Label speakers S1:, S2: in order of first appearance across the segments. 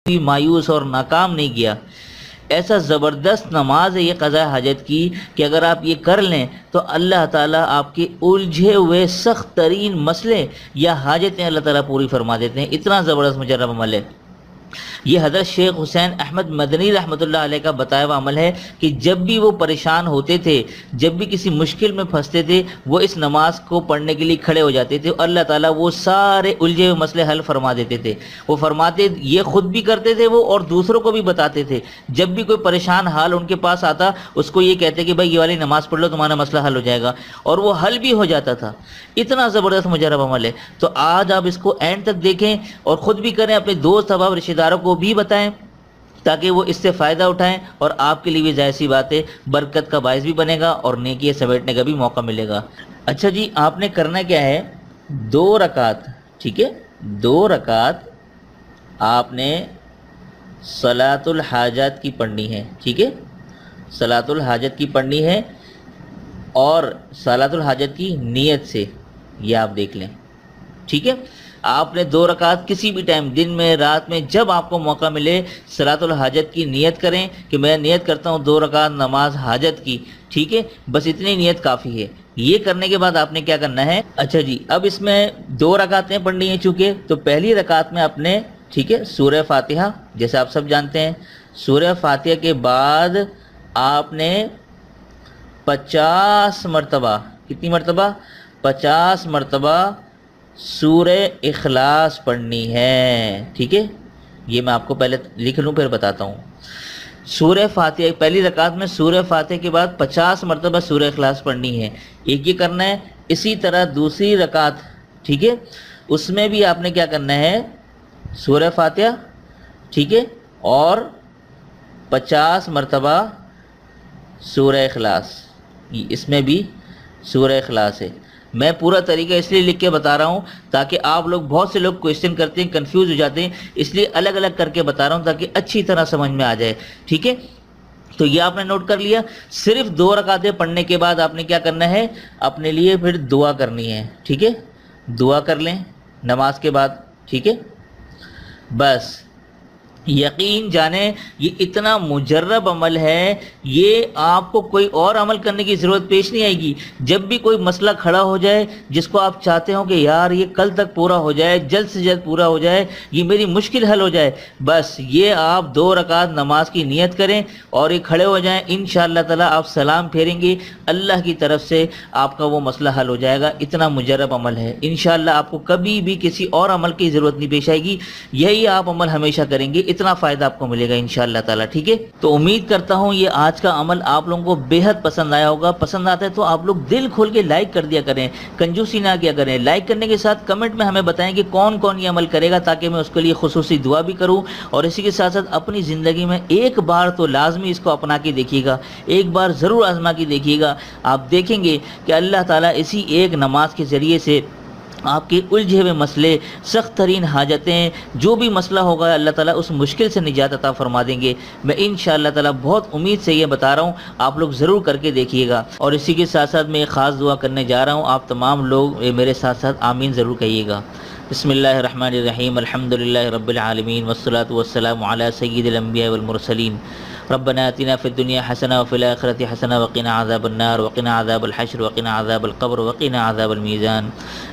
S1: بھی مایوس اور ناکام نہیں کیا۔ ایسا زبردست نماز ہے یہ قضاء حاجت کی کہ اگر آپ یہ کر لیں تو اللہ تعالیٰ آپ کے الجھے ہوئے سخت ترین مسئلے یا حاجتیں اللہ تعالیٰ پوری فرما دیتے ہیں۔ اتنا زبردست مجرب عمل ہے یہ۔ حضرت شیخ حسین احمد مدنی رحمۃ اللہ علیہ کا بتایا ہوا عمل ہے کہ جب بھی وہ پریشان ہوتے تھے، جب بھی کسی مشکل میں پھنستے تھے، وہ اس نماز کو پڑھنے کے لیے کھڑے ہو جاتے تھے اور اللہ تعالیٰ وہ سارے الجھے ہوئے مسئلے حل فرما دیتے تھے۔ وہ فرماتے، یہ خود بھی کرتے تھے وہ اور دوسروں کو بھی بتاتے تھے۔ جب بھی کوئی پریشان حال ان کے پاس آتا، اس کو یہ کہتے کہ بھائی یہ والی نماز پڑھ لو، تمہارا مسئلہ حل ہو جائے گا، اور وہ حل بھی ہو جاتا تھا۔ اتنا زبردست مجرب عمل ہے۔ تو آج آپ اس کو اینڈ تک دیکھیں اور خود بھی کریں، اپنے دوست احباب رشتہ داروں کو بھی بتائیں تاکہ وہ اس سے فائدہ اٹھائیں، اور آپ کے لیے بھی ظاہر سی بات ہے برکت کا باعث بھی بنے گا اور نیکی سمیٹنے کا بھی موقع ملے گا۔ اچھا جی، آپ نے کرنا کیا ہے، 2 رکعت، ٹھیک ہے، 2 رکعت آپ نے صلاۃ الحاجات کی پڑھنی ہے، ٹھیک ہے، صلاۃ الحاجت کی پڑھنی ہے، اور صلاۃ الحاجت کی نیت سے، یہ آپ دیکھ لیں، ٹھیک ہے۔ آپ نے 2 رکعت کسی بھی ٹائم، دن میں، رات میں، جب آپ کو موقع ملے صلاۃ الحاجت کی نیت کریں کہ میں نیت کرتا ہوں 2 رکعت نماز حاجت کی، ٹھیک ہے، بس اتنی نیت کافی ہے۔ یہ کرنے کے بعد آپ نے کیا کرنا ہے، اچھا جی، اب اس میں 2 رکعتیں پڑھنی ہیں چونکہ، تو پہلی رکعت میں آپ نے، ٹھیک ہے، سورہ فاتحہ، جیسے آپ سب جانتے ہیں، سورہ فاتحہ کے بعد آپ نے 50 مرتبہ، کتنی مرتبہ، 50 مرتبہ سورہ اخلاص پڑھنی ہے، ٹھیک ہے۔ یہ میں آپ کو پہلے لکھ لوں پھر بتاتا ہوں۔ سورہ فاتحہ پہلی رکعت میں سورہ فاتحہ کے بعد 50 مرتبہ سورہ اخلاص پڑھنی ہے، ایک یہ کرنا ہے۔ اسی طرح دوسری رکعت، ٹھیک ہے، اس میں بھی آپ نے کیا کرنا ہے، سورہ فاتحہ، ٹھیک ہے، اور 50 مرتبہ سورہ اخلاص، اس میں بھی سورہ اخلاص ہے۔ میں پورا طریقہ اس لیے لکھ کے بتا رہا ہوں تاکہ آپ لوگ، بہت سے لوگ کوئسچن کرتے ہیں، کنفیوز ہو جاتے ہیں، اس لیے الگ الگ کر کے بتا رہا ہوں تاکہ اچھی طرح سمجھ میں آ جائے، ٹھیک ہے۔ تو یہ آپ نے نوٹ کر لیا۔ صرف 2 رکعتیں پڑھنے کے بعد آپ نے کیا کرنا ہے، اپنے لیے پھر دعا کرنی ہے، ٹھیک ہے، دعا کر لیں نماز کے بعد، ٹھیک ہے۔ بس یقین جانیں یہ اتنا مجرب عمل ہے، یہ آپ کو کوئی اور عمل کرنے کی ضرورت پیش نہیں آئے گی۔ جب بھی کوئی مسئلہ کھڑا ہو جائے جس کو آپ چاہتے ہو کہ یار یہ کل تک پورا ہو جائے، جلد سے جلد پورا ہو جائے، یہ میری مشکل حل ہو جائے، بس یہ آپ 2 رکعت نماز کی نیت کریں اور یہ کھڑے ہو جائیں، انشاءاللہ تعالیٰ آپ سلام پھیریں گے، اللہ کی طرف سے آپ کا وہ مسئلہ حل ہو جائے گا۔ اتنا مجرب عمل ہے، انشاءاللہ آپ کو کبھی بھی کسی اور عمل کی ضرورت نہیں پیش آئے گی، یہی آپ عمل ہمیشہ کریں گے، اتنا فائدہ آپ کو ملے گا انشاءاللہ تعالیٰ، ٹھیک ہے۔ تو امید کرتا ہوں یہ آج کا عمل آپ لوگوں کو بے حد پسند آیا ہوگا۔ پسند آتا ہے تو آپ لوگ دل کھول کے لائک کر دیا کریں، کنجوسی نہ کیا کریں۔ لائک کرنے کے ساتھ کمنٹ میں ہمیں بتائیں کہ کون کون یہ عمل کرے گا تاکہ میں اس کے لیے خصوصی دعا بھی کروں، اور اسی کے ساتھ ساتھ اپنی زندگی میں ایک بار تو لازمی اس کو اپنا کے دیکھیے گا، ایک بار ضرور آزما کے دیکھیے گا۔ آپ دیکھیں گے کہ اللہ تعالیٰ اسی ایک نماز کے ذریعے سے آپ کے الجھے ہوئے مسئلے، سخت ترین حاجتیں، جو بھی مسئلہ ہوگا اللہ تعالیٰ اس مشکل سے نجات عطا فرما دیں گے۔ میں انشاءاللہ تعالیٰ بہت امید سے یہ بتا رہا ہوں، آپ لوگ ضرور کر کے دیکھیے گا۔ اور اسی کے ساتھ ساتھ میں ایک خاص دعا کرنے جا رہا ہوں، آپ تمام لوگ میرے ساتھ ساتھ آمین ضرور کہیے گا۔ بسم اللہ الرحمن الرحیم، الحمدللہ رب العالمین، والصلاة والسلام علی سید الانبیاء والمرسلین، ربنا آتنا فی الدنیا حسنہ وفی الآخرۃ حسنہ وقنا عذاب النار وقنا عذاب الحشر وقنا عذاب القبر وقنا عذاب المیزان۔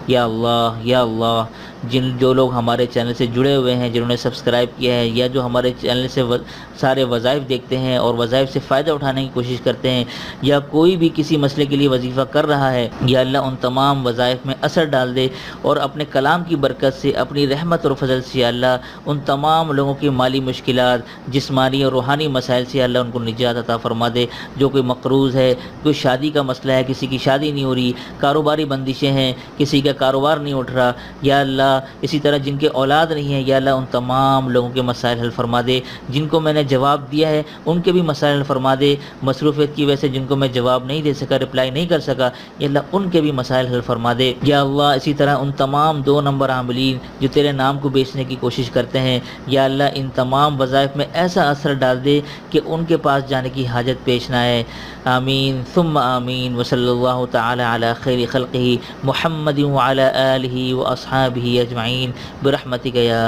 S1: یا اللہ، یا اللہ، جو لوگ ہمارے چینل سے جڑے ہوئے ہیں، جنہوں نے سبسکرائب کیا ہے، یا جو ہمارے چینل سے سارے وظائف دیکھتے ہیں اور وظائف سے فائدہ اٹھانے کی کوشش کرتے ہیں، یا کوئی بھی کسی مسئلے کے لیے وظیفہ کر رہا ہے، یا اللہ ان تمام وظائف میں اثر ڈال دے، اور اپنے کلام کی برکت سے، اپنی رحمت اور فضل سے، یا اللہ ان تمام لوگوں کی مالی مشکلات، جسمانی اور روحانی مسائل سے اللہ ان کو نجات عطا فرما دے۔ جو کوئی مقروض ہے، کوئی شادی کا مسئلہ ہے، کسی کی شادی نہیں ہو رہی، کاروباری بندشیں ہیں، کسی کا کاروبار نہیں اٹھ رہا، یا اللہ اسی طرح جن کے اولاد نہیں ہے، یا اللہ ان تمام لوگوں کے مسائل حل فرما دے۔ جن کو میں نے جواب دیا ہے ان کے بھی مسائل حل فرما دے، مصروفیت کی وجہ سے جن کو میں جواب نہیں دے سکا، رپلائی نہیں کر سکا، یا اللہ ان کے بھی مسائل حل فرما دے۔ یا اللہ اسی طرح ان تمام 2 نمبر عاملین جو تیرے نام کو بیچنے کی کوشش کرتے ہیں، یا اللہ ان تمام وظائف میں ایسا اثر ڈال دے کہ ان کے پاس جانے کی حاجت پیش نہ آئے۔ آمین ثم آمین، وصلی اللہ تعالی علی خیر خلقہ محمد وعلی آلہ واصحابہ اجمعین برحمتک یا